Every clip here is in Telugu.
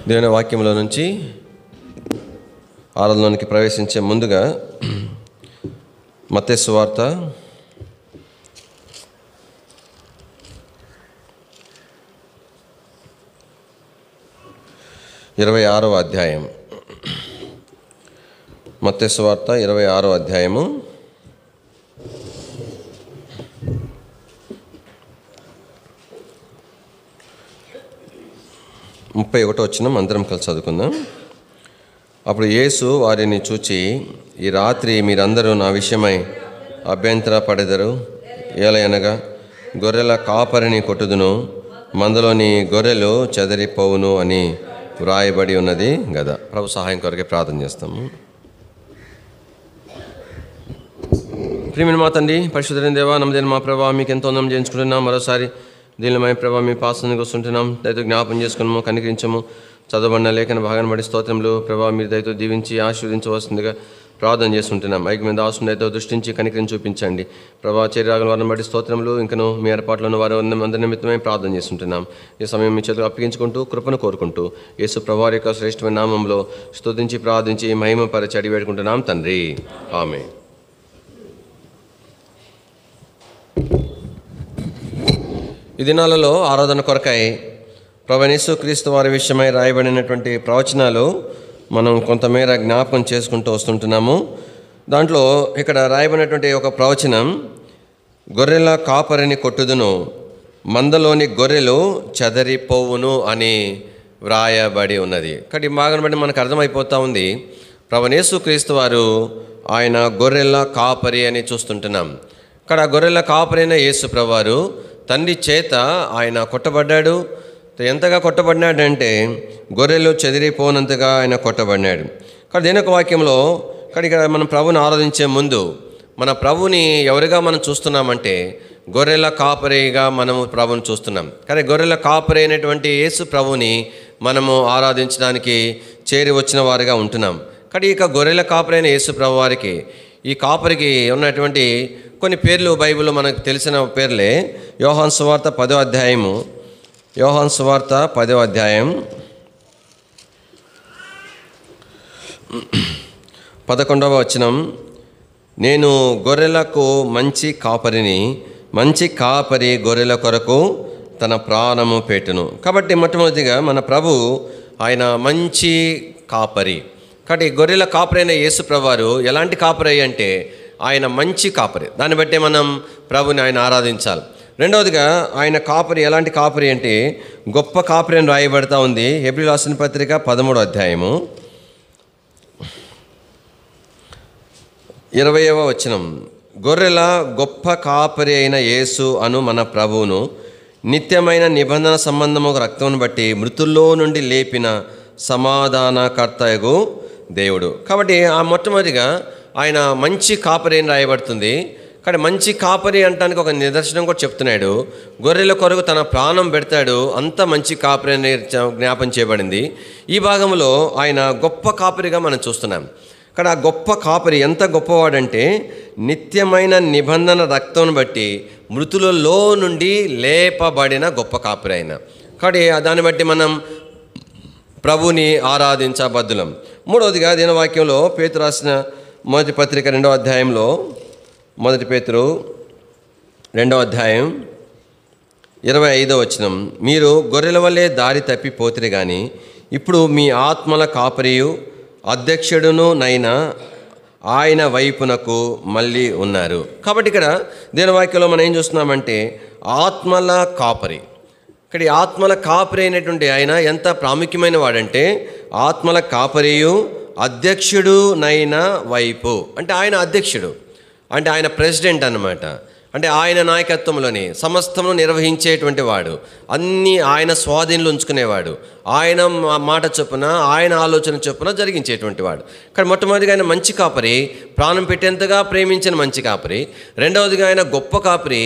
దేవుని వాక్యంలో నుంచి ఆరాధనలోనికి ప్రవేశించే ముందుగా మత్తయి సువార్త 26వ అధ్యాయం. మత్తయి సువార్త 26వ అధ్యాయము 31వ వచనం అందరం కలిసి చదువుకుందాం. అప్పుడు యేసు వారిని చూచి, ఈ రాత్రి మీరందరూ నా విషయమై అభ్యంతర పడెదరు. ఏలయనగా గొర్రెల కాపరిని కొట్టుదును, మందలోని గొర్రెలు చెదరిపోవును అని వ్రాయబడి ఉన్నది కదా. ప్రభు సహాయం కొరకే ప్రార్థన చేస్తాము. ప్రియమైన మా తండ్రి, పరిశుద్ధులైన దేవా, నమ్మదైన మా ప్రభా, మీకు ఎంతో అందం చేయించుకుంటున్నాం. మరోసారి దీనిమై ప్రభా మీ పాసనకు వస్తుంటున్నాం. దయతో జ్ఞాపం చేసుకున్నాము, కనికరించము. చదవబడిన లేఖన భాగాన్ని బట్టి స్తోత్రములు ప్రభా మీరు దయతో దీవించి ఆశీర్వదించవలసిందిగా ప్రార్థన చేస్తుంటున్నాం. ఐక్యమైన దాసుని దయతో దృష్టించి కనికరించి చూపించండి ప్రభా. చర్యరాగల వారిని బట్టి స్తోత్రములు. ఇంకను మీ ఏర్పాట్లను వారు అందరి నిమిత్తమై ప్రార్థన చేస్తుంటున్నాం. ఈ సమయం మీ చేతులు అప్పగించుకుంటూ కృపను కోరుకుంటూ యేసు ప్రభువారి యొక్క శ్రేష్టమైన నామంలో స్తుతించి ప్రార్థించి మహిమపరచి అడిగి వేడుకుంటున్నాం తండ్రి, ఆమేన్. ఈ దినాలలో ఆరాధన కొరకై ప్రభువైన యేసుక్రీస్తు వారి విషయమై రాయబడినటువంటి ప్రవచనాలు మనం కొంతమేర జ్ఞాపకం చేసుకుంటూ వస్తుంటున్నాము. దాంట్లో ఇక్కడ రాయబడినటువంటి ఒక ప్రవచనం, గొర్రెల కాపరిని కొట్టుదును, మందలోని గొర్రెలు చెదరిపోవును అని వ్రాయబడి ఉన్నది. కాబట్టి బాగా బట్టి మనకు అర్థమైపోతూ ఉంది, ప్రభువైన యేసుక్రీస్తు వారు ఆయన గొర్రెల కాపరి అని చూస్తుంటున్నాం. ఇక్కడ గొర్రెల కాపరి అయిన యేసు ప్రభువారు తండ్రి చేత ఆయన కొట్టబడ్డాడు. ఎంతగా కొట్టబడినాడంటే గొర్రెలు చెదిరిపోనంతగా ఆయన కొట్టబడినాడు. కానీ దేని ఒక వాక్యంలో ఇక్కడ మనం ప్రభుని ఆరాధించే ముందు మన ప్రభుని ఎవరిగా మనం చూస్తున్నామంటే గొర్రెల కాపరిగా మనము ప్రభుని చూస్తున్నాం. కానీ గొర్రెల కాపరి అయినటువంటి యేసు ప్రభుని మనము ఆరాధించడానికి చేరి వచ్చిన వారిగా ఉంటున్నాం. కానీ ఇక గొర్రెల కాపరి అయిన యేసు ప్రభు వారికి, ఈ కాపరికి ఉన్నటువంటి కొన్ని పేర్లు బైబిల్లో మనకు తెలిసిన పేర్లే. యోహాను సువార్త 10వ అధ్యాయము, యోహాను సువార్త 10వ అధ్యాయం 11వ వచనం, నేను గొర్రెలకు మంచి కాపరిని, మంచి కాపరి గొర్రెల కొరకు తన ప్రాణము పెట్టును. కాబట్టి మొట్టమొదటిగా మన ప్రభు ఆయన మంచి కాపరి. కాబట్టి గొర్రెల కాపరి అయిన యేసు ప్రభువారు ఎలాంటి కాపరి అంటే ఆయన మంచి కాపరి. దాన్ని బట్టే మనం ప్రభుని ఆయన ఆరాధించాలి. రెండవదిగా ఆయన కాపరి ఎలాంటి కాపరి అంటే గొప్ప కాపరి అని రాయబడతా ఉంది. హెబ్రీయులకు రాసిన పత్రిక 13వ అధ్యాయము 20వ వచనం, గొర్రెల గొప్ప కాపరి అయిన యేసు అను మన ప్రభువును నిత్యమైన నిబంధన సంబంధము రక్తమును బట్టి మృతుల్లో నుండి లేపిన సమాధానకర్తయగు దేవుడు. కాబట్టి ఆ మొట్టమొదటిగా ఆయన మంచి కాపరి అని రాయబడుతుంది. కానీ మంచి కాపరి అంటానికి ఒక నిదర్శనం కూడా చెప్తున్నాడు. గొర్రెల కొరకు తన ప్రాణం పెడతాడు, అంత మంచి కాపరి అని జ్ఞాపం చేయబడింది. ఈ భాగంలో ఆయన గొప్ప కాపరిగా మనం చూస్తున్నాం. ఇక్కడ ఆ గొప్ప కాపరి ఎంత గొప్పవాడంటే నిత్యమైన నిబంధన రక్తం బట్టి మృతులలో నుండి లేపబడిన గొప్ప కాపరి అయిన. కాబట్టి దాన్ని బట్టి మనం ప్రభుని ఆరాధించబద్దులం. మూడవదిగా దినవాక్యంలో పేతురు రాసిన మొదటి పత్రిక 2వ అధ్యాయంలో, మొదటి పేతురు 2వ అధ్యాయం 25వ వచనం, మీరు గొర్రెల వల్లే దారి తప్పిపోతిరి కానీ ఇప్పుడు మీ ఆత్మల కాపరియు అధ్యక్షుడును నైనా ఆయన వైపునకు మళ్ళీ ఉన్నారు. కాబట్టి ఇక్కడ దేని వాక్యంలో మనం ఏం చూస్తున్నామంటే ఆత్మల కాపరి. ఇక్కడ ఆత్మల కాపరి అయినటువంటి ఆయన ఎంత ప్రాముఖ్యమైన వాడంటే ఆత్మల కాపరియు అధ్యక్షుడు నైనా వైపు, అంటే ఆయన అధ్యక్షుడు, అంటే ఆయన ప్రెసిడెంట్ అన్నమాట. అంటే ఆయన నాయకత్వంలోని సమస్తమును నిర్వహించేటువంటి వాడు, అన్నీ ఆయన స్వాధీనంలో ఉంచుకునేవాడు, ఆయన మాట చొప్పున ఆయన ఆలోచన చొప్పున జరిగించేటువంటి వాడు. కానీ మొట్టమొదటిగా ఆయన మంచి కాపరి, ప్రాణం పెట్టేంతగా ప్రేమించిన మంచి కాపరి. రెండవదిగా ఆయన గొప్ప కాపరి.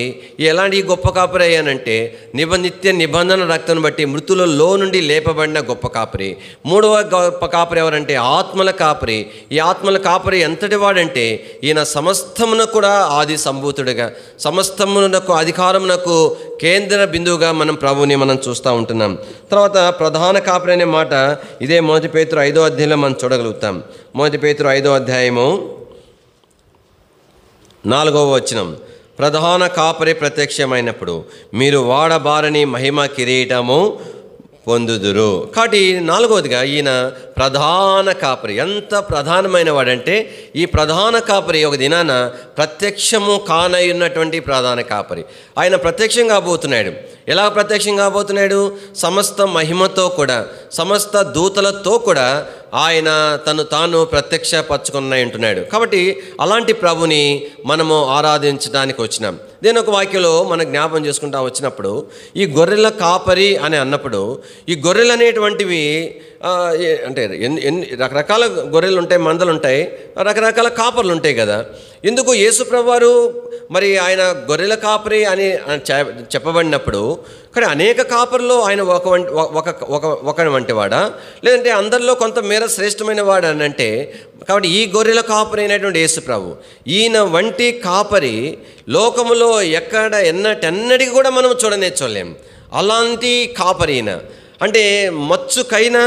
ఎలాంటి గొప్ప కాపరి అయ్యానంటే నిత్య నిబంధన రక్తం బట్టి మృతులలో నుండి లేపబడిన గొప్ప కాపరి. మూడవ గొప్ప కాపరి ఎవరంటే ఆత్మల కాపరి. ఈ ఆత్మల కాపరి ఎంతటి వాడంటే ఈయన సమస్తమును కూడా ఆది సంభూతుడిగా సమస్తమునకు అధికారమునకు కేంద్ర బిందువుగా మనం ప్రభువుని మనం చూస్తూ ఉంటున్నాం. తర్వాత ప్రధాన కాపరి అనే మాట ఇదే 1 పేతురు 5వ అధ్యాయంలో మనం చూడగలుగుతాం. 1 పేతురు 5వ అధ్యాయము 4వ వచనం, ప్రధాన కాపరి ప్రత్యక్షమైనప్పుడు మీరు వాడబారని మహిమ కిరీటము పొందుదురు. కాబట్టి 4వదిగా ఈయన ప్రధాన కాపరి. ఎంత ప్రధానమైన వాడంటే ఈ ప్రధాన కాపరి ఒక దినాన ప్రత్యక్షము కానయ్యున్నటువంటి ప్రధాన కాపరి. ఆయన ప్రత్యక్షం కాబోతున్నాడు. ఎలా ప్రత్యక్షం కాబోతున్నాడు? సమస్త మహిమతో కూడా, సమస్త దూతలతో కూడా ఆయన తాను ప్రత్యక్షపరచుకున్నాయి అంటున్నాడు. కాబట్టి అలాంటి ప్రభుని మనము ఆరాధించడానికి వచ్చినాం. దేని ఒక వాక్యంలో మనం జ్ఞాపం చేసుకుంటా వచ్చినప్పుడు ఈ గొర్రెల కాపరి అని అన్నప్పుడు ఈ గొర్రెలు అనేటువంటివి అంటే రకరకాల గొర్రెలు ఉంటాయి, మందలు ఉంటాయి, రకరకాల కాపర్లు ఉంటాయి కదా. ఎందుకు యేసుప్రభు వారు మరి ఆయన గొర్రెల కాపరి అని చెప్పబడినప్పుడు కానీ అనేక కాపర్లో ఆయన ఒక వంటి వాడా, లేదంటే అందరిలో కొంత మేర శ్రేష్టమైన వాడు అని అంటే, కాబట్టి ఈ గొర్రెల కాపరి అయినటువంటి యేసుప్రభు ఈయన వంటి కాపరి లోకములో ఎక్కడ ఎన్నటికి కూడా మనం చూడలేం. అలాంటి కాపరి ఈయన. అంటే మచ్చుకైనా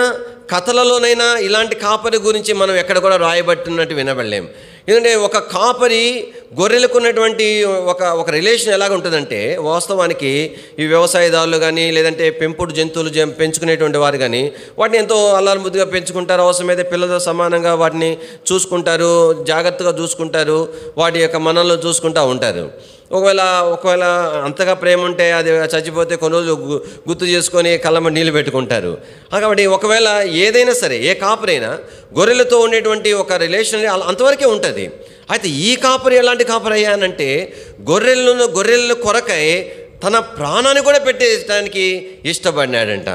కథలలోనైనా ఇలాంటి కాపరి గురించి మనం ఎక్కడ కూడా రాయబట్టినట్టు వినబడలేం. ఎందుకంటే ఒక కాపరి గొర్రెలకు ఉన్నటువంటి ఒక రిలేషన్ ఎలాగ ఉంటుందంటే, వాస్తవానికి ఈ వ్యవసాయదారులు కానీ లేదంటే పెంపుడు జంతువులు పెంచుకునేటువంటి వారు కానీ వాటిని ఎంతో అల్లారు ముద్దుగా పెంచుకుంటారు. అవసరమైతే పిల్లలతో సమానంగా వాటిని చూసుకుంటారు, జాగ్రత్తగా చూసుకుంటారు, వాటి యొక్క మనల్లో చూసుకుంటూ ఉంటారు. ఒకవేళ అంతగా ప్రేమ ఉంటే అది చచ్చిపోతే కొన్ని రోజులు గుర్తు చేసుకొని కళ్ళమ్మ నీళ్ళు పెట్టుకుంటారు. కాబట్టి ఒకవేళ ఏదైనా సరే ఏ కాపరైనా గొర్రెలతో ఉండేటువంటి ఒక రిలేషన్ అంతవరకే ఉంటుంది. అయితే ఈ కాపరి ఎలాంటి కాపరి అయ్యానంటే గొర్రెలను కొరకై తన ప్రాణాన్ని కూడా పెట్టేయడానికి ఇష్టపడినాడంట.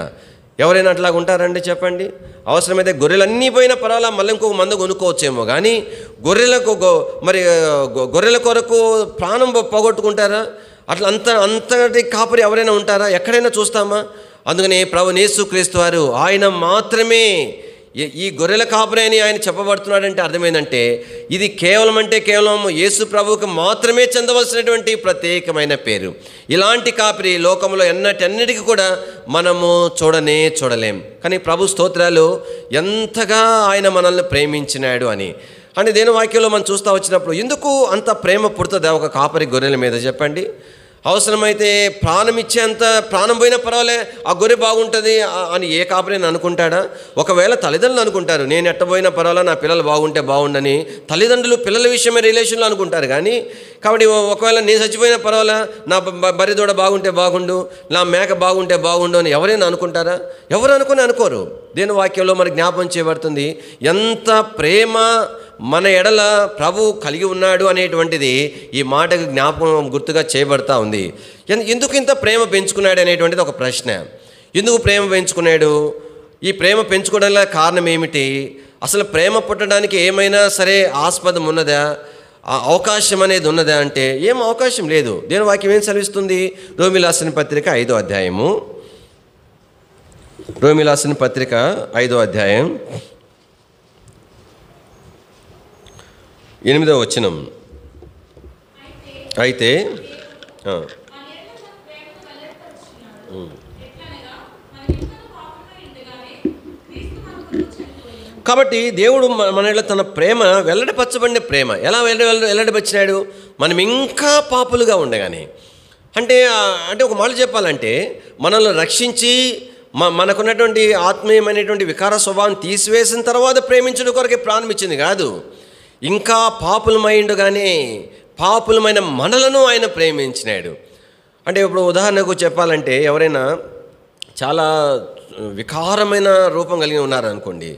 ఎవరైనా అట్లాగా ఉంటారండి చెప్పండి? అవసరమైతే గొర్రెలన్నీ పోయినా పర్వాలా, మళ్ళీ ఇంకొక మందు కొనుక్కోవచ్చేమో, కానీ గొర్రెల కొరకు ప్రాణం పోగొట్టుకుంటారా? అట్లా అంతటి కాపరి ఎవరైనా ఉంటారా? ఎక్కడైనా చూస్తామా? అందుకని ప్రభువు యేసుక్రీస్తు వారు ఆయన మాత్రమే ఈ గొర్రెల కాపరి అని ఆయన చెప్పబడుతున్నాడంటే అర్థమైందంటే ఇది కేవలం యేసు ప్రభువుకు మాత్రమే చెందవలసినటువంటి ప్రత్యేకమైన పేరు. ఇలాంటి కాపరి లోకంలో ఎన్నటికి కూడా మనము చూడలేం. కానీ ప్రభు స్తోత్రాలు ఎంతగా ఆయన మనల్ని ప్రేమించినాడు అని. అంటే దేని వాక్యంలో మనం చూస్తూ వచ్చినప్పుడు ఎందుకు అంత ప్రేమ పుడుతుందా ఒక కాపరి గొర్రెల మీద చెప్పండి? అవసరమైతే ప్రాణం ఇచ్చేంత ప్రాణం పోయినా పర్వాలే, ఆ గొర్రె బాగుంటుంది అని ఏ కాపరిని అనుకుంటాడా? ఒకవేళ తల్లిదండ్రులు అనుకుంటారు, నేను ఎట్టబోయినా పర్వాలా, నా పిల్లలు బాగుంటే బాగుండని తల్లిదండ్రులు పిల్లల విషయమే రిలేషన్లో అనుకుంటారు. కానీ కాబట్టి ఒకవేళ నేను చచ్చిపోయినా పర్వాలా, నా బర్రె దూడ బాగుంటే బాగుండు, నా మేక బాగుంటే బాగుండు అని ఎవరైనా అనుకుంటారా? ఎవరు అనుకోరు. దేని వాక్యంలో మరి జ్ఞాపం చేయబడుతుంది ఎంత ప్రేమ మన ఎడల ప్రభు కలిగి ఉన్నాడు అనేటువంటిది ఈ మాటకు జ్ఞాపకం గుర్తుగా చేయబడతా ఉంది. ఎందుకు ఇంత ప్రేమ పెంచుకున్నాడు అనేటువంటిది ఒక ప్రశ్న. ఎందుకు ప్రేమ పెంచుకున్నాడు? ఈ ప్రేమ పెంచుకోవడానికి కారణం ఏమిటి? అసలు ప్రేమ పుట్టడానికి ఏమైనా సరే ఆస్పదం ఉన్నదా, అవకాశం అనేది ఉన్నదా అంటే ఏం అవకాశం లేదు. దేని వాక్యం ఏం సెలవిస్తుంది? రోమీయులకు రాసిన పత్రిక 5వ అధ్యాయము, రోమీయులకు రాసిన పత్రిక 5వ అధ్యాయం 8వ వచనం. అయితే కాబట్టి దేవుడు మన తన ప్రేమ వెల్లడిపరచబడిన ప్రేమ ఎలా వెల్లడిపరిచినాడు? మనం ఇంకా పాపులుగా ఉండగానే. అంటే ఒక మాట చెప్పాలంటే మనల్ని రక్షించి మనకున్నటువంటి ఆత్మీయమైనటువంటి వికార స్వభావం తీసివేసిన తర్వాత ప్రేమించడం కొరకే ప్రాణం ఇచ్చింది కాదు. ఇంకా పాపులమైండుగానే పాపులమైన మనలను ఆయన ప్రేమించినాడు. అంటే ఇప్పుడు ఉదాహరణకు చెప్పాలంటే ఎవరైనా చాలా వికారమైన రూపం కలిగి ఉన్నారనుకోండి,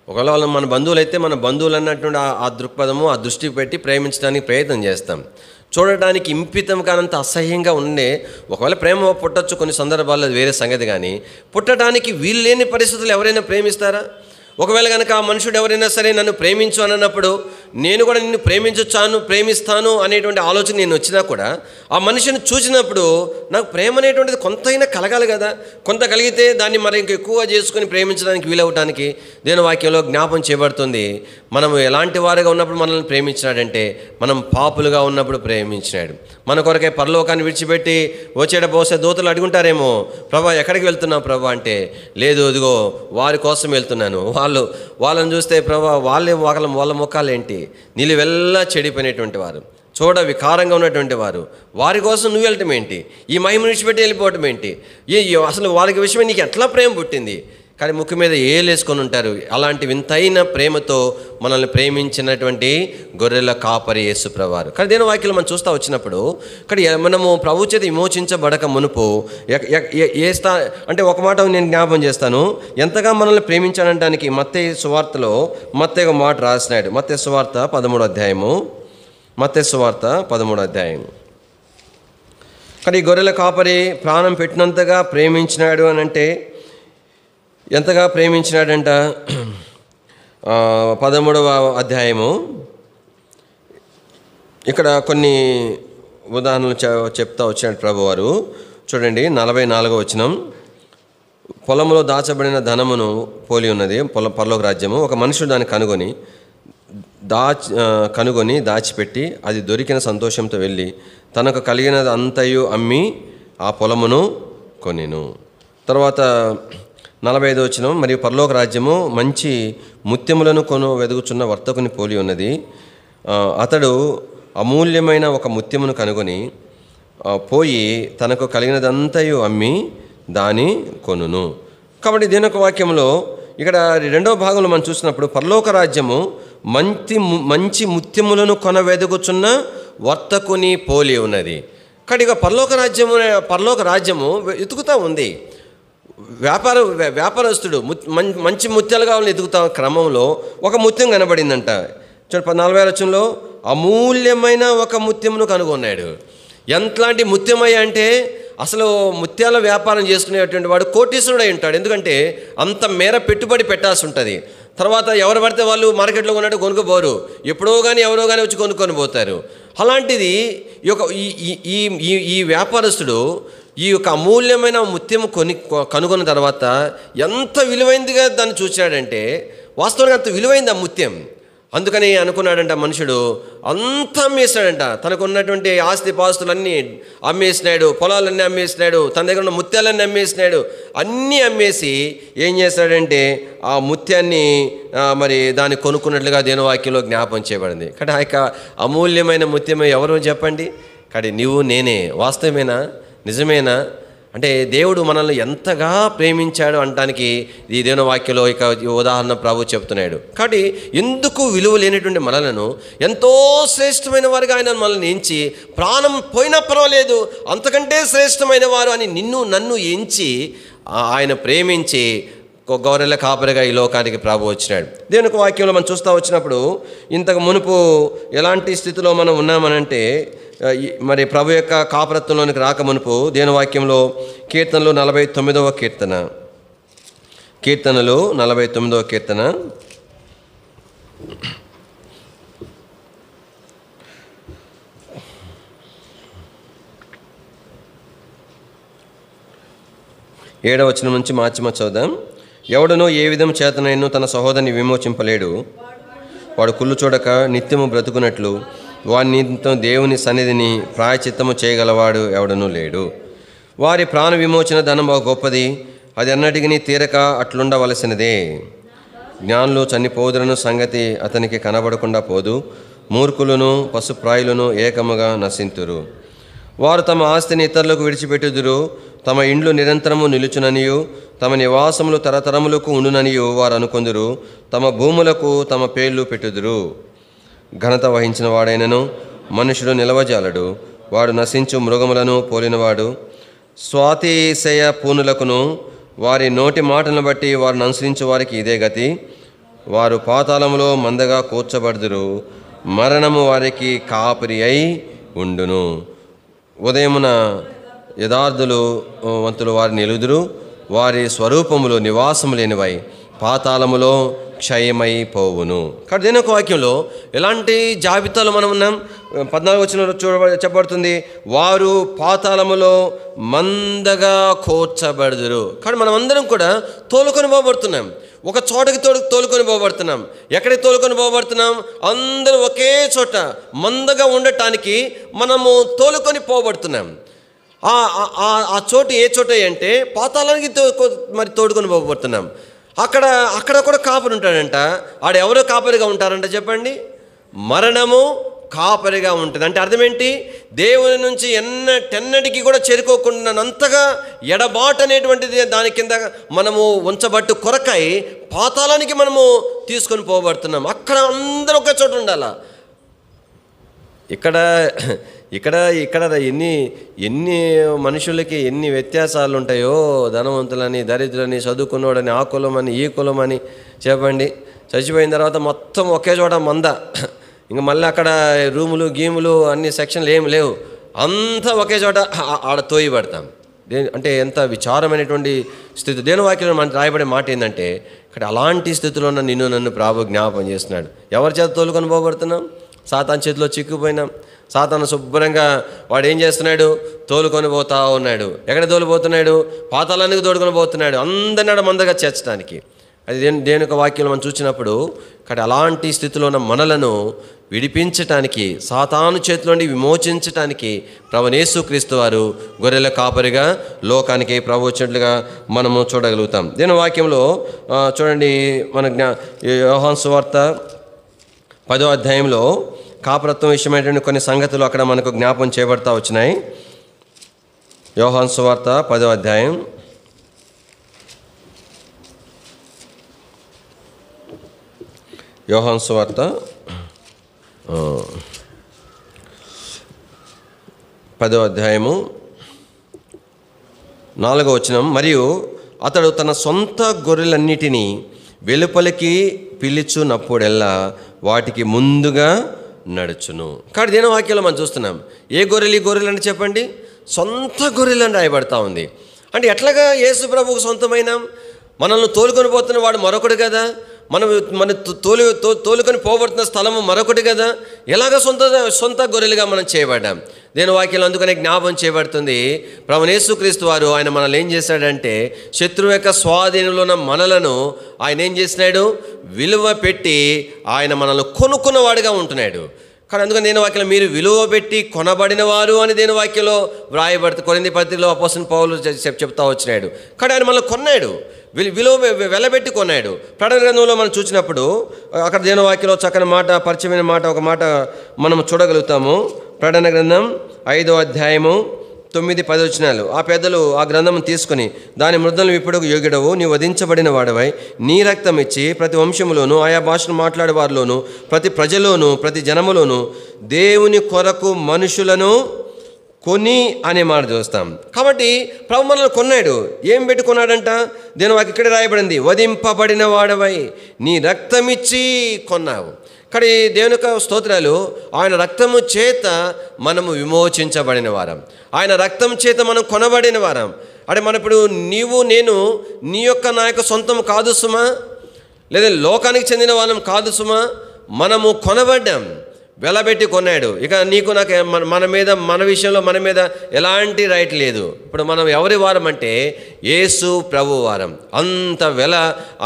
ఒకవేళ వాళ్ళు మన బంధువులు అయితే మన బంధువులు అన్నటువంటి ఆ దృక్పథము ఆ దృష్టి పెట్టి ప్రేమించడానికి ప్రయత్నం చేస్తాం. చూడటానికి ఇంపితం కానంత అసహ్యంగా ఉండే ఒకవేళ ప్రేమ పుట్టచ్చు కొన్ని సందర్భాల్లో వేరే సంగతి, కానీ పుట్టడానికి వీలు లేని పరిస్థితులు ఎవరైనా ప్రేమిస్తారా? ఒకవేళ కనుక ఆ మనుషుడు ఎవరైనా సరే నన్ను ప్రేమించు అని అన్నప్పుడు నేను కూడా నిన్ను ప్రేమిస్తాను అనేటువంటి ఆలోచన నేను వచ్చినా కూడా ఆ మనిషిని చూసినప్పుడు నాకు ప్రేమ అనేటువంటిది కొంతైనా కలగాలి కదా. కొంత కలిగితే దాన్ని మరి ఇంకెక్కువ చేసుకుని ప్రేమించడానికి వీలవటానికి దేవుని వాక్యంలో జ్ఞాపం చేయబడుతుంది. మనం ఎలాంటి వారుగా ఉన్నప్పుడు మనల్ని ప్రేమించినాడంటే మనం పాపులుగా ఉన్నప్పుడు ప్రేమించినాడు. మన కొరకే పరలోకాన్ని విడిచిపెట్టి వచ్చేటపోసే దూతలు అడుగుంటారేమో, ప్రభా ఎక్కడికి వెళ్తున్నావు ప్రభా అంటే, లేదు ఇదిగో వారి కోసం వెళ్తున్నాను. వాళ్ళని చూస్తే ప్రభా వాళ్ళ ముఖాలు ఏంటి, నిలువెల్లా చెడిపోయినటువంటి వారు, చూడ వికారంగా ఉన్నటువంటి వారు, వారి కోసం నువ్వు వెళ్ళటం ఏంటి, ఈ మహిమ విడిచిపెట్టి వెళ్ళిపోవటం ఏంటి, అసలు వాళ్ళకి విషయమే నీకు ఎట్లా ప్రేమ పుట్టింది? కానీ ముక్కు మీద ఏలేసుకొని ఉంటారు. అలాంటి వింతైన ప్రేమతో మనల్ని ప్రేమించినటువంటి గొర్రెల కాపరి యేసు ప్రభువారు. కానీ దేవుని వాక్యంలో మనం చూస్తూ వచ్చినప్పుడు ఇక్కడ మనము ప్రభు చేత విమోచించబడక మునుపు అంటే ఒక మాట నేను జ్ఞాపం చేస్తాను, ఎంతగా మనల్ని ప్రేమించాడనడానికి మత్తయి సువార్తలో మత్తయి ఒక మాట రాసినాడు. మత్తయి సువార్త 13వ అధ్యాయము. మత్తయి సువార్త 13వ అధ్యాయం. కానీ గొర్రెల కాపరి ప్రాణం పెట్టినంతగా ప్రేమించినాడు అని అంటే ఎంతగా ప్రేమించినాడంట. 13వ అధ్యాయము ఇక్కడ కొన్ని ఉదాహరణలు చెప్తా వచ్చాడు ప్రభువారు. చూడండి 44వ వచనం. పొలంలో దాచబడిన ధనమును పోలి ఉన్నది పరలోక రాజ్యము. ఒక మనుషుడు దాన్ని కనుగొని దాచిపెట్టి అది దొరికిన సంతోషంతో వెళ్ళి తనకు కలిగినది అంతయు అమ్మి ఆ పొలమును కొనెను. తర్వాత 45వ వచనం. మరియు పరలోక రాజ్యము మంచి ముత్యములను వెదుగుచున్న వర్తకుని పోలి ఉన్నది. అతడు అమూల్యమైన ఒక ముత్యమును కనుగొని పోయి తనకు కలిగినదంతయు అమ్మి దాని కొనును. కాబట్టి దీని యొక్క వాక్యంలో ఇక్కడ రెండవ భాగంలో మనం చూసినప్పుడు పరలోక రాజ్యము మంచి ముత్యములను కొనవెదుగుచున్న వర్తకుని పోలి ఉన్నది. కాబట్టి ఇక పరలోక రాజ్యము వెతుకుతూ ఉంది. వ్యాపారస్తుడు మంచి ముత్యాలు కావాలని ఎదుగుతా క్రమంలో ఒక ముత్యం కనబడిందంట. చూడండి 40వ వచనంలో అమూల్యమైన ఒక ముత్యమును కనుగొన్నాడు. ఎంతలాంటి ముత్యమయ్యా అంటే అసలు ముత్యాల వ్యాపారం చేసుకునేటువంటి వాడు కోటీశ్వరుడు అయి ఉంటాడు. ఎందుకంటే అంత మేర పెట్టుబడి పెట్టాల్సి ఉంటుంది. తర్వాత ఎవరు పడితే వాళ్ళు మార్కెట్లో కొన్నట్టు కొనుక్కోపోరు, ఎప్పుడో కానీ ఎవరో కానీ వచ్చి కొనుక్కొని పోతారు. అలాంటిది ఈ వ్యాపారస్తుడు ఈ యొక్క అమూల్యమైన ముత్యము కనుగొన్న తర్వాత ఎంత విలువైందిగా దాన్ని చూశాడంటే వాస్తవానికి అంత విలువైంది ఆ ముత్యం. అందుకని అనుకున్నాడంట మనుషుడు, అంతా అమ్మేసినాడంట. తనకు ఉన్నటువంటి ఆస్తి పాస్తులన్నీ అమ్మేసినాడు, పొలాలన్నీ అమ్మేసినాడు, తన దగ్గర ఉన్న ముత్యాలన్నీ అమ్మేసినాడు. అన్నీ అమ్మేసి ఏం చేశాడంటే ఆ ముత్యాన్ని మరి దాన్ని కొనుక్కున్నట్లుగా దేవుని వాక్యంలో జ్ఞాపం చేయబడింది. కానీ ఆ యొక్క అమూల్యమైన ముత్యమే ఎవరో చెప్పండి. కానీ నువ్వు నేనే. వాస్తవమేనా? నిజమేనా? అంటే దేవుడు మనల్ని ఎంతగా ప్రేమించాడు అనడానికి ఈ దేవుని వాక్యంలో ఇక ఉదాహరణ ప్రభు చెప్తున్నాడు. కాబట్టి ఎందుకు విలువ లేనటువంటి మనలను ఎంతో శ్రేష్టమైన వారుగా ఆయన మనల్ని ఎంచి, ప్రాణం పోయినా పర్వాలేదు అంతకంటే శ్రేష్టమైన వారు అని నన్ను ఎంచి ఆయన ప్రేమించి గొర్రెల కాపరిగా ఈ లోకానికి ప్రభు వచ్చినాడు. దేవుని వాక్యంలో మనం చూస్తూ వచ్చినప్పుడు ఇంతకు మునుపు ఎలాంటి స్థితిలో మనం ఉన్నామనంటే మరి ప్రభు యొక్క కాపరత్వంలోనికి రాక మునుపు దేవుని వాక్యంలో కీర్తనలు 49వ కీర్తన, కీర్తనలు 49వ కీర్తన 7వ వచనం నుంచి మార్చి చదువుదాం. ఎవడనో ఏ విధం చేతనైనను తన సహోదరుని విమోచింపలేడు. వాడు కుళ్ళు చూడక నిత్యము బ్రతుకున్నట్లు వారి నిమిత్తం దేవుని సన్నిధిని ప్రాయచిత్తము చేయగలవాడు ఎవడనూ లేడు. వారి ప్రాణ విమోచన ధనం గొప్పది, అది అన్నటికి తీరక అట్లుండవలసినదే. జ్ఞానులు చనిపోదురను సంగతి అతనికి కనబడకుండా పోదు. మూర్ఖులను పశుప్రాయులను ఏకముగా నశింతురు. వారు తమ ఆస్తిని ఇతరులకు విడిచిపెట్టుదురు. తమ ఇండ్లు నిరంతరము నిలుచుననియు తమ నివాసములు తరతరములకు ఉండుననియు వారు అనుకొందురు. తమ భూములకు తమ పేర్లు పెట్టుదురు. ఘనత వహించిన వాడైనను మనుషుడు నిలవజాలడు. వాడు నశించు మృగములను పోలినవాడు. స్వాతిశయ పూనులకును వారి నోటి మాటలను బట్టి వారిని అనుసరించు వారికి ఇదే గతి. వారు పాతాళములో మందగా కూర్చబడుదురు. మరణము వారికి కాపరి అయి ఉండును. ఉదయమున యథార్థులు వంతులు వారిని ఎలుదురు. వారి స్వరూపములు నివాసము లేనివై పాతాళములో క్షయమైపోవును. కాబట్టి దేని ఒక వాక్యంలో ఎలాంటి జాబితాలో మనం ఉన్నాం? 14 వచనంలో చెప్పబడుతుంది, వారు పాతాళములో మందగా కోర్చబడుదురు. కాబట్టి మనం అందరం కూడా తోలుకొని పోబడుతున్నాం, ఒక చోటకి తోలుకొని పోబడుతున్నాం. ఎక్కడికి తోలుకొని పోబడుతున్నాం? అందరూ ఒకే చోట మందగా ఉండటానికి మనము తోలుకొని పోబడుతున్నాం. ఆ చోటు ఏ చోట అంటే పాతాళానికి మరి తోడుకొని పోబడుతున్నాం. అక్కడ కూడా కాపరి ఉంటాడంట. ఎవరో కాపరిగా ఉంటారంట చెప్పండి? మరణము కాపరిగా ఉంటుంది. అంటే అర్థం ఏంటి? దేవుని నుంచి ఎన్నటికీ కూడా చేరుకోకుండానంతగా ఎడబాటు అనేటువంటిది దాని కింద మనము ఉంచబట్టు కొరకై పాతాళానికి మనము తీసుకొని పోబడుతున్నాం. అక్కడ అందరూ ఒక చోట ఉండాలా. ఇక్కడ ఎన్ని మనుషులకి ఎన్ని వ్యత్యాసాలు ఉంటాయో, ధనవంతులని, దరిద్రులని, చదువుకున్నోడని, ఆ కులమని, ఈ కులమని చెప్పండి. చచ్చిపోయిన తర్వాత మొత్తం ఒకే చోట మంద. ఇంకా మళ్ళీ అక్కడ రూములు గీములు అన్ని సెక్షన్లు ఏమి లేవు, అంతా ఒకే చోట ఆడ తోయబడతాం. అంటే ఎంత విచారమైనటువంటి స్థితి. దేని వాక్యంలో మనకు రాయబడే మాట ఏంటంటే, ఇక్కడ అలాంటి స్థితిలో నన్ను ప్రభు జ్ఞాపకం చేస్తున్నాడు. ఎవరి చేత తోలుకొని పోబడుతున్నాం? సాతాను చేతిలో చిక్కుపోయినాం. సాతాను శుభ్రంగా వాడు ఏం చేస్తున్నాడు? తోలుకొని పోతా ఉన్నాడు. ఎక్కడ తోలిపోతున్నాడు? పాతాళానికి తోడుకొని పోతున్నాడు, అందరినాడు మందగా చేర్చడానికి. అది దేని యొక్క వాక్యంలో మనం చూసినప్పుడు, ఇక్కడ అలాంటి స్థితిలో ఉన్న మనలను విడిపించటానికి, సాతాను చేతిలో నుండి విమోచించటానికి ప్రభువైన యేసుక్రీస్తు వారు గొర్రెల కాపరిగా లోకానికి ప్రభు వచ్చినట్లుగా మనము చూడగలుగుతాం. దీని వాక్యంలో చూడండి, మన యోహాను సువార్త 10వ అధ్యాయంలో కాపరత్వం విషయమైనటువంటి కొన్ని సంగతులు అక్కడ మనకు జ్ఞాపం చేయబడతా వచ్చినాయి. యోహాను సువార్త 10వ అధ్యాయం యోహాను సువార్త 10వ అధ్యాయము 4వ వచనం, మరియు అతడు తన సొంత గొర్రెలన్నిటినీ వెలుపలికి పిలుచున్నప్పుడెల్లా వాటికి ముందుగా నడుచును. కాబట్టి దేని వాక్యంలో మనం చూస్తున్నాం, ఏ గొర్రెలు అని చెప్పండి? సొంత గొర్రెలని రాయబడతా ఉంది. అంటే ఎట్లాగా యేసు ప్రభువుకు సొంతమైన మనల్ని తోలుకొని పోతున్న వాడు మరొకడు కదా, మన తోలుకొని పోబడుతున్న స్థలము మరొకటి కదా. ఎలాగ సొంత గొర్రెలుగా మనం చేయబడ్డాం? దేని వాక్యంలో అందుకనే జ్ఞాపం చేయబడుతుంది, ప్రభువైన యేసుక్రీస్తు వారు ఆయన మనల్ని ఏం చేశాడంటే, శత్రువు యొక్క స్వాధీనంలో ఉన్న మనలను ఆయన ఏం చేసినాడు? విలువ పెట్టి ఆయన మనల్ని కొనుక్కున్నవాడుగా ఉంటున్నాడు. కానీ అందుకని దేని వాక్యంలో మీరు విలువ పెట్టి కొనబడిన వారు అని దేని వాక్యంలో వ్రాయబడుతుంది. కొరింథీ పత్రికలో అపోస్తలుడైన పౌలు చెప్తా వచ్చినాడు. కానీ ఆయన మనల్ని కొన్నాడు, విలువ వెలబెట్టి కొన్నాడు. ప్రకటన గ్రంథంలో మనం చూసినప్పుడు అక్కడ దేని వాక్యంలో చక్కని మాట, పరిచయమైన మాట, ఒక మాట మనం చూడగలుగుతాము. ప్రకటన గ్రంథం 5వ అధ్యాయము 9-10 వచనాలు. ఆ పెద్దలు ఆ గ్రంథం తీసుకుని, దాని ముద్రలు విప్పుటకు యోగ్యుడవు, నీవు వధించబడిన వాడవై నీ రక్తం ఇచ్చి ప్రతి వంశములోను, ఆయా భాషను మాట్లాడే వారిలోను, ప్రతి ప్రజలోను, ప్రతి జనములోను దేవుని కొరకు మనుషులను కొని అనే మాట చూస్తాం. కాబట్టి ప్రభు మనల్ని కొన్నాడు. ఏం పెట్టి కొన్నాడంట? దేని వాకి ఇక్కడ రాయబడింది, వధింపబడిన వాడవై నీ రక్తమిచ్చి కొన్నావు. కానీ దేవుని యొక్క స్తోత్రాలు, ఆయన రక్తము చేత మనము విమోచించబడిన వారం, ఆయన రక్తం చేత మనం కొనబడిన వారం. అంటే మన ఇప్పుడు నీవు నేను నీ యొక్క నా యొక్క సొంతం కాదు సుమా, లేదా లోకానికి చెందిన వాళ్ళం కాదు సుమా, మనము కొనబడ్డాం, వెలబెట్టి కొన్నాడు. ఇక నీకు నాకు మన విషయంలో మన మీద ఎలాంటి రైట్ లేదు. ఇప్పుడు మనం ఎవరి వారం అంటే యేసు ప్రభు వారం. అంత వెల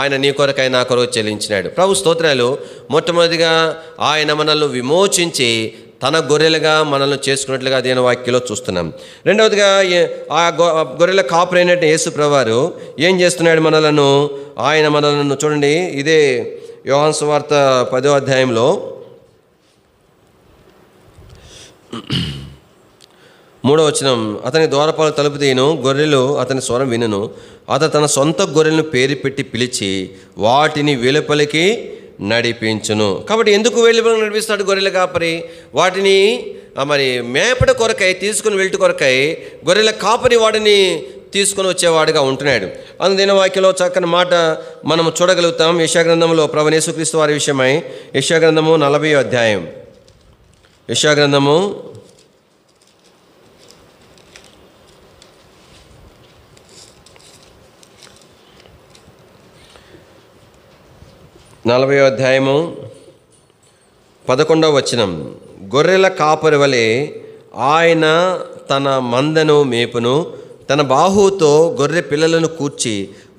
ఆయన నీ కొరకై నా కొరకు చెల్లించినాడు. ప్రభు స్తోత్రాలు. మొట్టమొదటిగా ఆయన మనల్ని విమోచించి తన గొర్రెలుగా మనల్ని చేసుకున్నట్లుగా దేని వాక్యలో చూస్తున్నాం. రెండవదిగా ఆ గొర్రెల కాపురైనట్టు యేసు ప్రభువారు ఏం చేస్తున్నాడు? ఆయన మనలను చూడండి, ఇదే యోహాను సువార్త 10వ అధ్యాయంలో 3వ వచనం, అతని ద్వారపాలు తలుపు తీయను, గొర్రెలు అతని స్వరం వినును, అతను తన సొంత గొర్రెలను పేరు పెట్టి పిలిచి వాటిని వెలుపలికి నడిపించును. కాబట్టి ఎందుకు వెలుపలికి నడిపిస్తాడు గొర్రెల కాపరి? వాటిని మరి మేపడ కొరకై, తీసుకుని వెళ్ళి కొరకై గొర్రెల కాపరి వాటిని తీసుకొని వచ్చేవాడుగా ఉంటున్నాడు. అందుదిన వాక్యంలో చక్కని మాట మనం చూడగలుగుతాం. యెషయా గ్రంథంలో ప్రభువైన యేసుక్రీస్తు వారి విషయమై యెషయా గ్రంథము 40వ అధ్యాయం, యెషయా గ్రంథము 40వ 40వ అధ్యాయము 11వ వచనం. గొర్రెల కాపరి వలె ఆయన తన మందను మేపును, తన బాహువుతో గొర్రె పిల్లలను కూర్చి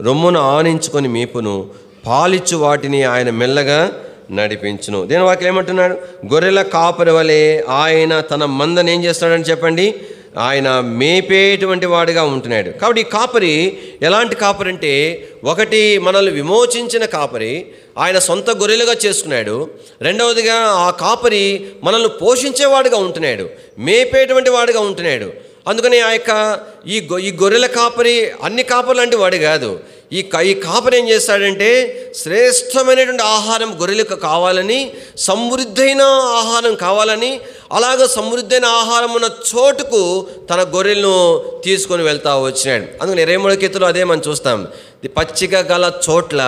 రొమ్మును ఆనించుకొని మేపును, పాలిచ్చు వాటిని ఆయన మెల్లగా నడిపించును. దేని వాక్యం ఏమంటున్నాడు? గొర్రెల కాపరి వలె ఆయన తన మందను ఏం చేస్తున్నాడని చెప్పండి? ఆయన మేపేటువంటి వాడిగా ఉంటున్నాడు. కాబట్టి ఈ కాపరి ఎలాంటి కాపరి అంటే, ఒకటి మనల్ని విమోచించిన కాపరి, ఆయన సొంత గొర్రెలుగా చేసుకున్నాడు. రెండవదిగా ఆ కాపరి మనల్ని పోషించేవాడుగా ఉంటున్నాడు, మేపేటువంటి వాడిగా ఉంటున్నాడు. అందుకని ఆ యొక్క ఈ గొర్రెల కాపరి అన్ని కాపర్లు లాంటి వాడు కాదు. ఈ కాపరి ఏం చేస్తాడంటే, శ్రేష్టమైనటువంటి ఆహారం గొర్రెలకు కావాలని, సమృద్ధైన ఆహారం కావాలని, అలాగ సమృద్ధైన ఆహారం ఉన్న చోటుకు తన గొర్రెలను తీసుకొని వెళ్తా వచ్చినాడు. అందుకని 23వ కీర్తనలో అదే మనం చూస్తాం. పచ్చిక గల చోట్ల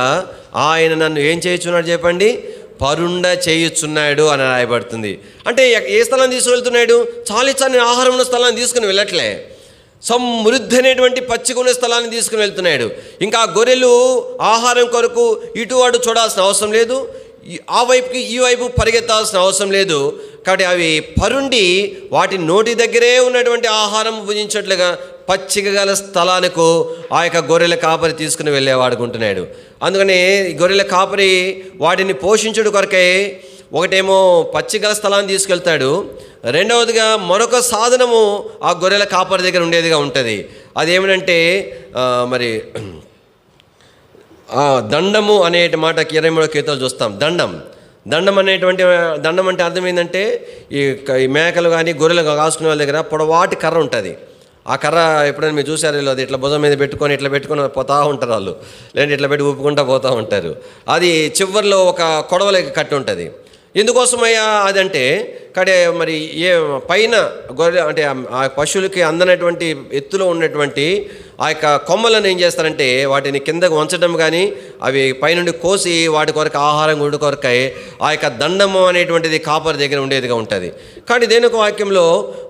ఆయన నన్ను ఏం చేయుచున్నాడు చెప్పండి? పరుండ చేయుచున్నాడు అని రాయబడుతుంది. అంటే ఏ స్థలాన్ని తీసుకువెళ్తున్నాడు? చాలిచాలని ఆహారం ఉన్న స్థలాన్ని తీసుకుని వెళ్ళట్లే, సమృద్ధి పచ్చిక ఉన్న స్థలాన్ని తీసుకుని వెళ్తున్నాడు. ఇంకా గొర్రెలు ఆహారం కొరకు ఇటు అటు చూడాల్సిన అవసరం లేదు, ఆ వైపుకి ఈ వైపు పరిగెత్తాల్సిన అవసరం లేదు. కాబట్టి అవి పరుండి వాటి నోటి దగ్గరే ఉన్నటువంటి ఆహారం భుజించట్లుగా పచ్చిక గల స్థలానికి ఆ యొక్క గొర్రెల కాపరి తీసుకుని వెళ్ళేవాడుకుంటున్నాడు. అందుకని గొర్రెల కాపరి వాటిని పోషించుడు కొరకై ఒకటేమో పచ్చిక స్థలాన్ని తీసుకెళ్తాడు, రెండవదిగా మరొక సాధనము ఆ గొర్రెల కాపరి దగ్గర ఉండేదిగా ఉంటుంది. అదేమిటంటే మరి దండము అనే మాటకి 23వ కీర్తనలో చూస్తాం. దండం అంటే అర్థం ఏంటంటే, ఈ మేకలు కానీ గొర్రెలు కాసుకునే వాళ్ళ దగ్గర పొడవాటి కర్ర ఉంటుంది. ఆ కర్ర ఎప్పుడైనా మీరు చూసారు, అది ఇట్లా భుజం మీద పెట్టుకొని ఇట్లా పెట్టుకొని పోతూ ఉంటారు వాళ్ళు, లేదంటే ఇట్లా పెట్టి ఊపుకుంటూ పోతూ ఉంటారు. అది చివరిలో ఒక కొడవలకి కట్టి ఉంటుంది. ఎందుకోసమయ్యా అదంటే, కానీ మరి పైన గొర్రె అంటే ఆ పశువులకి అందనటువంటి ఎత్తులో ఉన్నటువంటి ఆ యొక్క కొమ్మలను ఏం చేస్తారంటే వాటిని కిందకు వంచడం కానీ, అవి పైనుండి కోసి వాటి కొరకు ఆహారం గుడి కొరకై ఆ యొక్క దండము అనేటువంటిది కాపరి దగ్గర ఉండేదిగా ఉంటుంది. కానీ దేనిక వాక్యంలో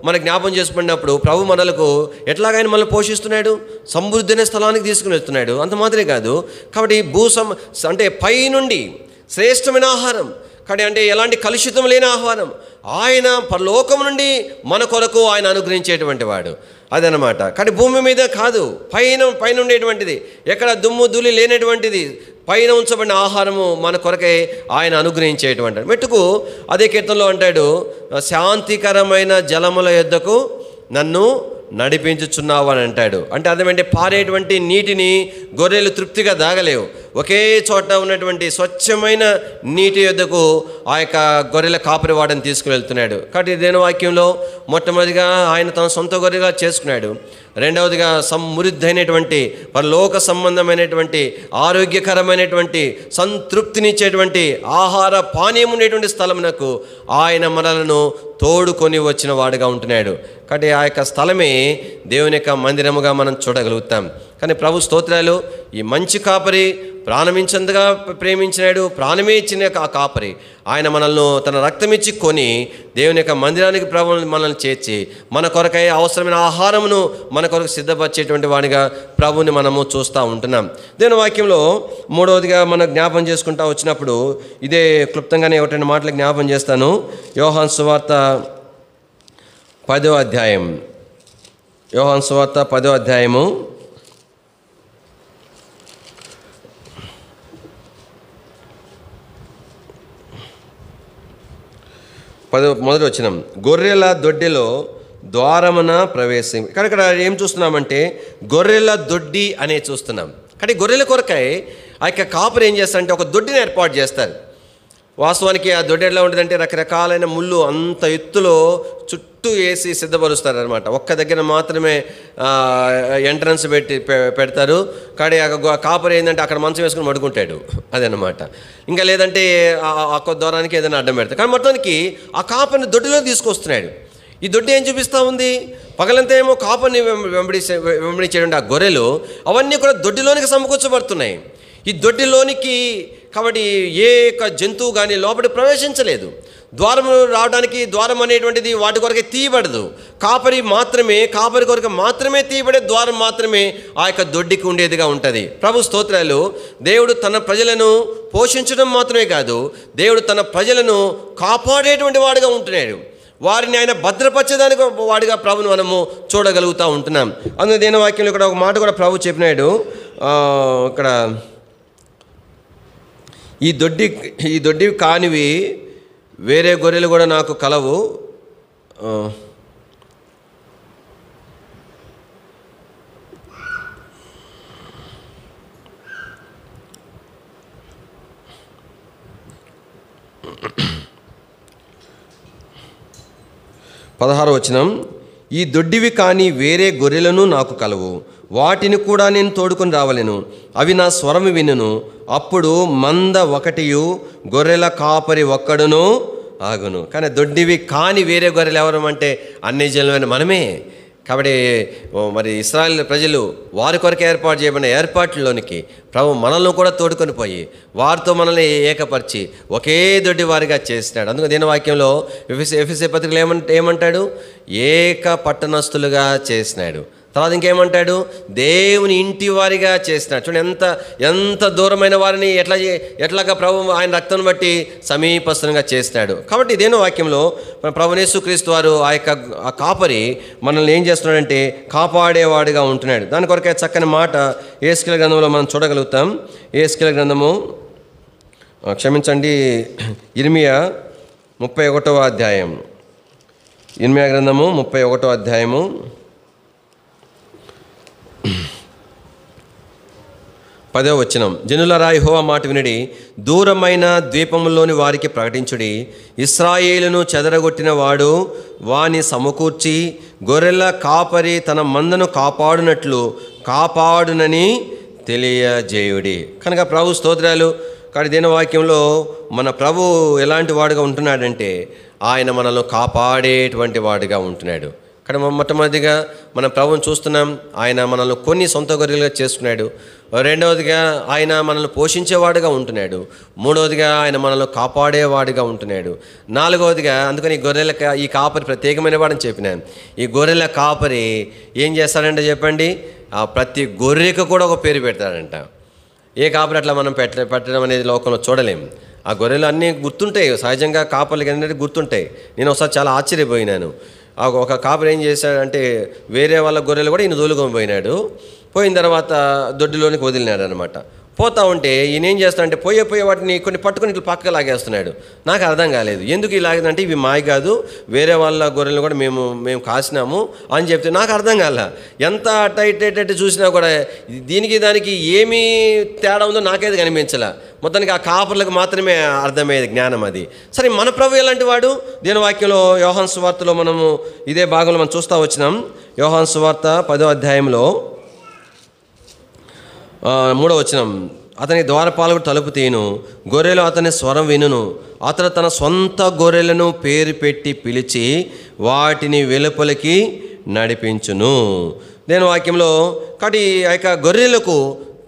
మనకు జ్ఞాపం చేసుకున్నప్పుడు ప్రభు మనలకు ఎట్లాగైనా మనల్ని పోషిస్తున్నాడు, సమృద్ధి అనే స్థలానికి తీసుకుని వెళ్తున్నాడు. అంత మాత్రమే కాదు, కాబట్టి అంటే పైనుండి శ్రేష్టమైన ఆహారం, కానీ అంటే ఎలాంటి కలుషితం లేని ఆహ్వానం, ఆయన పరలోకం నుండి మన కొరకు ఆయన అనుగ్రహించేటువంటి వాడు అదనమాట. కానీ భూమి మీద కాదు, పైన ఉండేటువంటిది, ఎక్కడ దుమ్ము ధూళి లేనటువంటిది, పైన ఉంచబడిన ఆహారము మన కొరకే ఆయన అనుగ్రహించేటువంటి మెట్టుకు. అదే కీర్తనలో అంటాడు, శాంతికరమైన జలముల యొద్దకు నన్ను నడిపించుచున్నావు అని అంటాడు. అంటే అర్థమంటే పారేటువంటి నీటిని గొర్రెలు తృప్తిగా దాగలేవు, ఒకే చోట ఉన్నటువంటి స్వచ్ఛమైన నీటి యొద్దకు ఆ యొక్క గొర్రెల కాపరి వాడని తీసుకువెళ్తున్నాడు. కాబట్టి దేని వాక్యంలో మొట్టమొదటిగా ఆయన తన సొంత గొర్రెగా చేసుకున్నాడు, రెండవదిగా సమృద్ధైనటువంటి పరలోక సంబంధమైనటువంటి ఆరోగ్యకరమైనటువంటి సంతృప్తినిచ్చేటువంటి ఆహార పానీయం ఉండేటువంటి స్థలమునకు ఆయన మనలను తోడుకొని వచ్చిన వాడుగా ఉంటున్నాడు. కాబట్టి ఆ యొక్క స్థలమే దేవుని యొక్క మందిరముగా మనం చూడగలుగుతాం. కానీ ప్రభు స్తోత్రాలు, ఈ మంచి కాపరి ప్రాణమించందుగా ప్రేమించినాడు, ప్రాణమే ఇచ్చిన ఆ కాపరి ఆయన మనల్ని తన రక్తమిచ్చి కొని దేవుని యొక్క మందిరానికి ప్రభు మనల్ని చేర్చి మన కొరకై అవసరమైన ఆహారమును మన కొరకు సిద్ధపరిచేటువంటి వాడిగా ప్రభుని మనము చూస్తూ ఉంటున్నాం. దేవుని వాక్యంలో మూడవదిగా మనం జ్ఞాపం చేసుకుంటూ వచ్చినప్పుడు ఇదే క్లుప్తంగానే ఒకటి మాటలు జ్ఞాపం చేస్తాను. యోహాను సువార్త 10వ అధ్యాయం, యోహాను సువార్త 10వ అధ్యాయము 1వ వచనం. గొర్రెల దొడ్డిలో ద్వారమున ప్రవేశం. ఇక్కడ ఏం చూస్తున్నామంటే గొర్రెల దొడ్డి అనే చూస్తున్నాం. కానీ గొర్రెల కొరకై ఆ యొక్క కాపరి ఏం చేస్తారంటే ఒక దొడ్డిని ఏర్పాటు చేస్తారు. వాస్తవానికి ఆ దొడ్డి ఎట్లా ఉంటుందంటే రకరకాలైన ముళ్ళు అంత ఎత్తులో చుట్టూ వేసి సిద్ధపరుస్తారు అనమాట. ఒక్క దగ్గర మాత్రమే ఎంట్రన్స్ పెడతారు. కానీ కాపరి ఏంటంటే అక్కడ మంచం వేసుకుని పడుకుంటాడు, అదనమాట. ఇంకా లేదంటే ఆ ద్వారానికి ఏదైనా అడ్డం పెడతారు. కానీ మొత్తానికి ఆ కాపరిని దొడ్డిలో తీసుకొస్తున్నాడు. ఈ దొడ్డి ఏం చూపిస్తూ ఉంది? పగలంతా ఏమో కాపరిని వెంబడించేటువంటి ఆ గొర్రెలు అవన్నీ కూడా దొడ్డిలోనికి సమకూర్చబడుతున్నాయి. ఈ దొడ్డిలోనికి కాబట్టి ఏ యొక్క జంతువు కానీ లోపలికి ప్రవేశించలేదు. ద్వారము రావడానికి ద్వారం అనేటువంటిది వాటి కొరకే తీయబడదు. కాపరి కొరకు మాత్రమే తీయబడే ద్వారం మాత్రమే ఆ యొక్క దొడ్డికి ఉండేదిగా ఉంటుంది. ప్రభు స్తోత్రాలు. దేవుడు తన ప్రజలను పోషించడం మాత్రమే కాదు, దేవుడు తన ప్రజలను కాపాడేటువంటి వాడుగా ఉంటున్నాడు. వారిని ఆయన భద్రపరచేదానికి వాడిగా ప్రభుని మనము చూడగలుగుతూ ఉంటున్నాం. అందుకే దేని వాక్యంలో ఇక్కడ ఒక మాట కూడా ప్రభు చెప్పినాడు. ఇక్కడ ఈ దొడ్డి కానివి వేరే గొర్రెలు కూడా నాకు కలవు. పదహారవ వచనం, ఈ దొడ్డివి కాని వేరే గొర్రెలను నాకు కలవు, వాటిని కూడా నేను తోడుకొని రావలెను. అవి నా స్వరము వినును. అప్పుడు మంద ఒకటియు గొర్రెల కాపరి ఒక్కడును ఆగును. కానీ దొడ్డివి కాని వేరే గొర్రెలు ఎవరు అంటే అన్ని జనులైన మనమే. కాబట్టి మరి ఇశ్రాయేలు ప్రజలు వారి కొరకు ఏర్పాటు చేయబడిన ఏర్పాట్లలోనికి ప్రభు మనల్ని కూడా తోడుకొని పోయి వారితో మనల్ని ఏకపరిచి ఒకే దొడ్డి వారిగా చేసినాడు. అందుకు దీని వాక్యంలో ఎఫెసీ పత్రికలో ఏమంటాడు? ఏక పట్టణస్థులుగా చేసినాడు. తర్వాత ఇంకేమంటాడు? దేవుని ఇంటి వారిగా చేసినాడు. చూడండి ఎంత దూరమైన వారిని ఎట్లాగా ప్రభు ఆయన రక్తం బట్టి సమీపస్థంగా చేసినాడు. కాబట్టి ఇదేనో వాక్యంలో ప్రభువు యేసుక్రీస్తు వారు ఆ కాపరి మనల్ని ఏం చేస్తున్నాడంటే కాపాడేవాడిగా ఉంటున్నాడు. దాని కొరకే చక్కని మాట యేస్కేలు గ్రంథంలో మనం చూడగలుగుతాం. యేస్కేలు గ్రంథము ఇర్మియా 31వ అధ్యాయం. ఇర్మియా గ్రంథము 31వ అధ్యాయము 10వ వచనం, జనులారా యెహోవా మాట వినుడి, దూరమైన ద్వీపములోని వారికి ప్రకటించుడి, ఇశ్రాయేలును చెదరగొట్టిన వాడు వాని సమకూర్చి గొర్రెల కాపరి తన మందను కాపాడునని తెలియజేయుడి. కనుక ప్రభు స్తోత్రాలు. కానీ దేని వాక్యంలో మన ప్రభు ఎలాంటి వాడుగా ఉంటున్నాడంటే ఆయన మనల్ని కాపాడేటువంటి వాడుగా ఉంటున్నాడు. కానీ మొట్టమొదటిగా మనం ప్రభువుని చూస్తున్నాం. ఆయన మనల్ని కొన్ని సొంత గొర్రెలుగా చేసుకున్నాడు. రెండవదిగా ఆయన మనల్ని పోషించేవాడుగా ఉంటున్నాడు. మూడవదిగా ఆయన మనల్ని కాపాడేవాడుగా ఉంటున్నాడు. నాలుగవదిగా అందుకని ఈ కాపరి ప్రత్యేకమైన వాడని చెప్పినాను. ఈ గొర్రెల కాపరి ఏం చేస్తాడంటే చెప్పండి, ప్రతి గొర్రెకు కూడా ఒక పేరు పెడతాడంట. ఏ కాపరి అట్లా మనం పెట్టడం అనేది లోకంలో చూడలేం. ఆ గొర్రెలు అన్నీ గుర్తుంటాయి, సహజంగా కాపర్లకి అనేది గుర్తుంటాయి. నేను ఒకసారి చాలా ఆశ్చర్యపోయినాను. ఒక కాపరి ఏం చేశాడంటే వేరే వాళ్ళ గొర్రెలు కూడా ఈయన దోలుకొని పోయిన తర్వాత దొడ్డిలోనికి వదిలినాడు అనమాట. పోతా ఉంటే ఈయన ఏం చేస్తాడంటే పోయే వాటిని కొన్ని పట్టుకొని ఇట్లా పక్కకు లాగేస్తున్నాడు. నాకు అర్థం కాలేదు ఎందుకు ఇలాగంటే ఇవి మాయ కాదు, వేరే వాళ్ళ గొర్రెలు కూడా మేము కాసినాము అని చెప్తే నాకు అర్థం కాల. ఎంత అట్ట చూసినా కూడా దానికి ఏమీ తేడా ఉందో నాకైతే కనిపించలే. మొత్తానికి ఆ కాపర్లకు మాత్రమే అర్థమయ్యేది జ్ఞానం అది. సరే, మన ప్రభు ఎలాంటి వాడు? దీని వాక్యంలో యోహాను సువార్తలో మనము ఇదే భాగంలో మనం చూస్తూ వచ్చినాం. యోహాను సువార్త 10వ అధ్యాయంలో 3వ వచనం, అతని ద్వారపాలకుడు తలుపు తీయును, గొర్రెలు అతని స్వరం వినును, అతను తన సొంత గొర్రెలను పేరు పెట్టి పిలిచి వాటిని వెలుపలికి నడిపించును. దేని వాక్యంలో కాబట్టి ఆ యొక్క గొర్రెలకు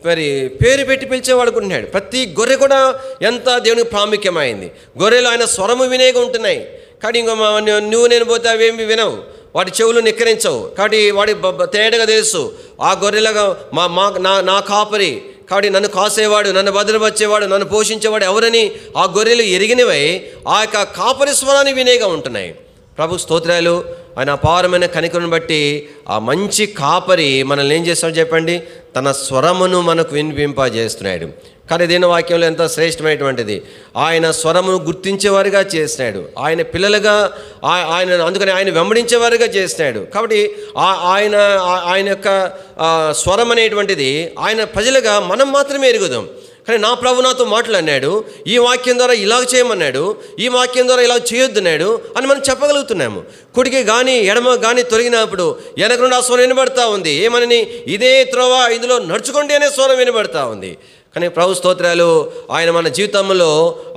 మరి పేరు పెట్టి పిలిచేవాడుకుంటున్నాడు. ప్రతి గొర్రె కూడా ఎంత దేవునికి ప్రాముఖ్యమైంది. గొర్రెలు ఆయన స్వరము వినేగా ఉంటున్నాయి. కానీ ఇంకో నువ్వు నేను పోతే అవేమి వినవు, వాటి చెవులు నిక్కరించవు. కాబట్టి వాడి తేడాగా తెలుసు ఆ గొర్రెలుగా నా కాపరి, కాబట్టి నన్ను కాసేవాడు, నన్ను భద్రపరిచేవాడు, నన్ను పోషించేవాడు ఎవరని ఆ గొర్రెలు ఎరిగినవై ఆ యొక్క కాపరి స్వరాన్ని వినేగా ఉంటున్నాయి. ప్రభు స్తోత్రాలు. ఆయన అపారమైన కనికరుని బట్టి ఆ మంచి కాపరి మనల్ని ఏం చేస్తాడు చెప్పండి, తన స్వరమును మనకు వినిపింపజేస్తున్నాడు. కానీ దీని వాక్యంలో ఎంత శ్రేష్టమైనటువంటిది. ఆయన స్వరమును గుర్తించేవారుగా చేసినాడు, ఆయన పిల్లలుగా అందుకని ఆయన వెంబడించేవారుగా చేసినాడు. కాబట్టి ఆయన యొక్క స్వరం అనేటువంటిది ఆయన ప్రజలుగా మనం మాత్రమే ఎరుగుదాం. కానీ నా ప్రభు నాతో మాట్లాడినాడు, ఈ వాక్యం ద్వారా ఇలాగ చేయమన్నాడు, ఈ వాక్యం ద్వారా ఇలా చేయొద్దన్నాడు అని మనం చెప్పగలుగుతున్నాము. కుడికి కానీ ఎడమ కానీ తొలగినప్పుడు వెనక నుండి ఆ స్వరం వినబడతా ఉంది. ఏమని? ఇదే త్రోవ, ఇందులో నడుచుకోండి అనే స్వరం వినబడతా ఉంది. కానీ ప్రభు స్తోత్రాలు, ఆయన మన జీవితంలో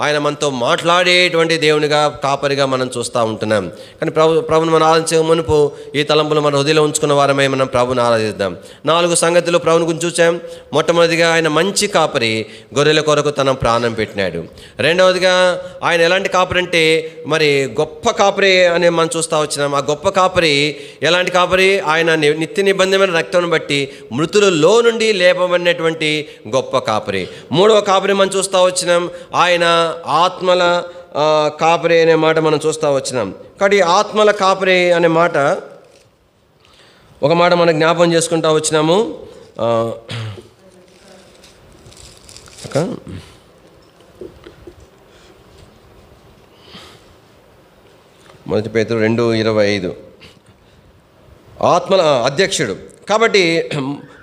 ఆయన మనతో మాట్లాడేటువంటి దేవునిగా కాపరిగా మనం చూస్తూ ఉంటున్నాం. కానీ ప్రభుని మనం ఆరాధించే మునుపు ఈ తలంపులు మన హృదయంలో ఉంచుకున్న వారమై మనం ప్రభుని ఆరాధిద్దాం. 4 సంగతులు ప్రభుని గురించి చూసాం. మొట్టమొదటిగా ఆయన మంచి కాపరి, గొర్రెల కొరకు తన ప్రాణం పెట్టినాడు. రెండవదిగా ఆయన ఎలాంటి కాపరి అంటే మరి గొప్ప కాపరి అని మనం చూస్తూ వచ్చినాం. ఆ గొప్ప కాపరి ఎలాంటి కాపరి? ఆయన నిత్య నిబంధనమైన రక్తం బట్టి మృతులలో నుండి లేపబడినటువంటి గొప్ప కాపరి. మూడవ కాపరి మనం చూస్తూ వచ్చినాం, ఆయన ఆత్మల కాపరి అనే మాట మనం చూస్తూ వచ్చినాం. కాబట్టి ఆత్మల కాపరి అనే మాట ఒక మాట మనం జ్ఞాపం చేసుకుంటూ వచ్చినాము. మొదటి పేతురు 2:25 ఆత్మల అధ్యక్షుడు. కాబట్టి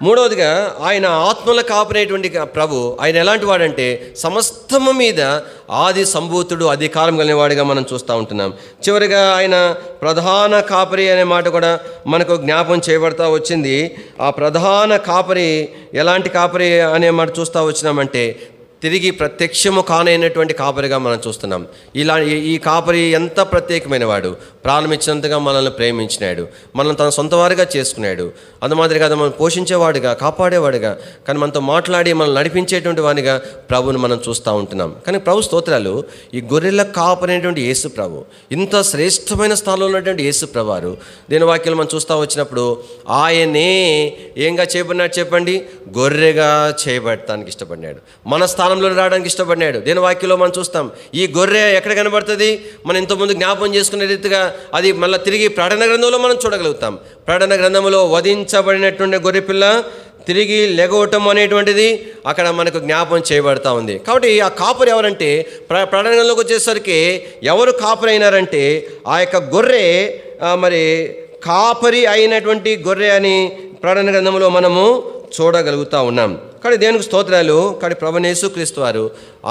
మూడవదిగా ఆయన ఆత్మల కాపరేటువంటి ప్రభు. ఆయన ఎలాంటి వాడంటే సమస్తము మీద ఆది సంభూతుడు, అధికారం కలిగినవాడిగా మనం చూస్తూ ఉంటున్నాం. చివరిగా ఆయన ప్రధాన కాపరి అనే మాట కూడా మనకు జ్ఞాపం చేయబడతా వచ్చింది. ఆ ప్రధాన కాపరి ఎలాంటి కాపరి అనే మాట చూస్తూ వచ్చినామంటే తిరిగి ప్రత్యక్షము కానైనటువంటి కాపరిగా మనం చూస్తున్నాం. ఈ కాపరి ఎంత ప్రత్యేకమైన వాడు, ప్రాణం ఇచ్చినంతగా మనల్ని ప్రేమించినాడు, మనల్ని తన సొంత వారిగా చేసుకున్నాడు. అందుమాదిరి కాదు, మనం పోషించేవాడిగా, కాపాడేవాడిగా, కానీ మనతో మాట్లాడి మనల్ని నడిపించేటువంటి వాడిగా ప్రభుని మనం చూస్తూ ఉంటున్నాం. కానీ ప్రభు స్తోత్రాలు, ఈ గొర్రెల కాపరైనటువంటి యేసు ప్రభు, ఇంత శ్రేష్టమైన స్థానంలో ఉన్నటువంటి యేసు ప్రభువారు దీని వాక్యాలు మనం చూస్తూ వచ్చినప్పుడు ఆయనే ఏంగా చేయబడినాడు చెప్పండి? గొర్రెగా చేయబడటానికి ఇష్టపడినాడు, మన స్థానంలో రావడానికి ఇష్టపడినాడు. దేని వాక్యంలో మనం చూస్తాం. ఈ గొర్రె ఎక్కడ కనబడుతుంది? మనం ఇంతకుముందు జ్ఞాపం చేసుకునే రీతిగా అది మళ్ళీ తిరిగి ప్రకటన గ్రంథంలో మనం చూడగలుగుతాం. ప్రకటన గ్రంథంలో వధించబడినటువంటి గొర్రెపిల్ల తిరిగి లెగవటం అనేటువంటిది అక్కడ మనకు జ్ఞాపం చేయబడతా ఉంది. కాబట్టి ఆ కాపరి ఎవరంటే ప్రకటన గ్రంథంలోకి వచ్చేసరికి ఎవరు కాపరి అయినారంటే ఆ యొక్క గొర్రె మరి కాపరి అయినటువంటి గొర్రె అని ప్రకటన గ్రంథంలో మనము చూడగలుగుతూ ఉన్నాం. కానీ దేవునికి స్తోత్రాలు. కానీ ప్రభువైన యేసుక్రీస్తు వారు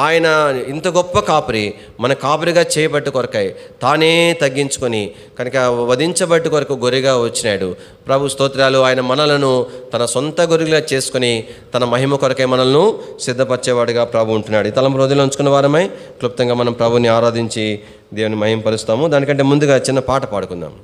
ఆయన ఇంత గొప్ప కాపరి, మన కాపరిగా చేయబట్టు కొరకై తానే తగ్గించుకొని కనుక వధించబట్టు కొరకు గొర్రెగా వచ్చినాడు. ప్రభు స్తోత్రాలు. ఆయన మనలను తన సొంత గొర్రెగా చేసుకొని తన మహిమ కొరకై మనల్ని సిద్ధపరిచేవాడిగా ప్రభు ఉంటున్నాడు. ఈ తలంపు హృదయంలో ఉంచుకున్న వారమై క్లుప్తంగా మనం ప్రభుని ఆరాధించి దేవుని మహిమపరుస్తాము. దానికంటే ముందుగా చిన్న పాట పాడుకుందాం.